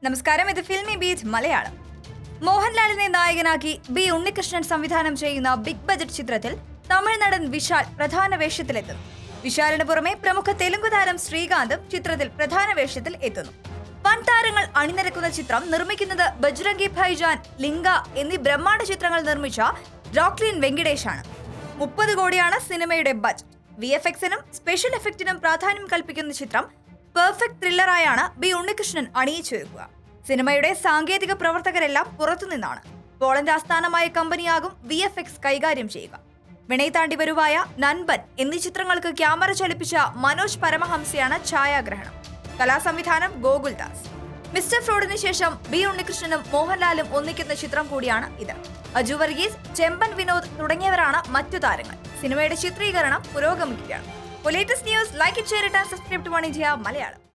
നമസ്കാരം, ഇത് filmy beat Malayalam. മോഹൻലാലിനെ നായകനാക്കി ബി ഉണ്ണികൃഷ്ണൻ സംവിധാനം ചെയ്യുന്ന ബിഗ് ബജറ്റ് ചിത്രത്തിൽ തമിഴ് നടൻ വിശാൽ പ്രധാന വേഷത്തിലെത്തുന്നു. വിശാലിന് പുറമെ പ്രമുഖ തെലുങ്ക് താരം ശ്രീകാന്തും ചിത്രത്തിൽ പ്രധാന വേഷത്തിൽ എത്തുന്നു. വൻ താരങ്ങൾ അണിനിരക്കുന്ന ചിത്രം നിർമ്മിക്കുന്നത് ബജ്രംഗി ഭായ്ജാൻ, ലിംഗ എന്നീ ബ്രഹ്മാണ്ഡ ചിത്രങ്ങൾ നിർമ്മിച്ച റോക്ലിൻ വെങ്കിടേഷാണ്. 30 കോടിയാണ് സിനിമയുടെ ബജറ്റ്. VFX-നും സ്പെഷ്യൽ എഫക്റ്റിനും പ്രാധാന്യം കൽപ്പിക്കുന്ന ചിത്രം പെർഫെക്റ്റ് ത്രില്ലറായാണ് ബി ഉണ്ണികൃഷ്ണൻ അണിയിച്ചൊരുക്കുക. സിനിമയുടെ സാങ്കേതിക പ്രവർത്തകരെല്ലാം പുറത്തുനിന്നാണ്. പോളണ്ട് ആസ്ഥാനമായ കമ്പനിയാകും VFX കൈകാര്യം ചെയ്യുക. വിനയ് താണ്ടി വരുവായ, നൻപൻ എന്നീ ചിത്രങ്ങൾക്ക് ക്യാമറ ചലിപ്പിച്ച മനോജ് പരമഹംസയാണ് ഛായാഗ്രഹണം. കലാസംവിധാനം ഗോകുൽദാസ്. മിസ്റ്റർ ഫ്രോഡിന് ശേഷം ബി ഉണ്ണികൃഷ്ണനും മോഹൻലാലും ഒന്നിക്കുന്ന ചിത്രം കൂടിയാണ് ഇത്. അജു വർഗീസ്, ചെമ്പൻ വിനോദ് തുടങ്ങിയവരാണ് മറ്റു താരങ്ങൾ. സിനിമയുടെ ചിത്രീകരണം പുരോഗമിക്കുകയാണ്. For latest news, like it, share it and subscribe to One India Malayalam.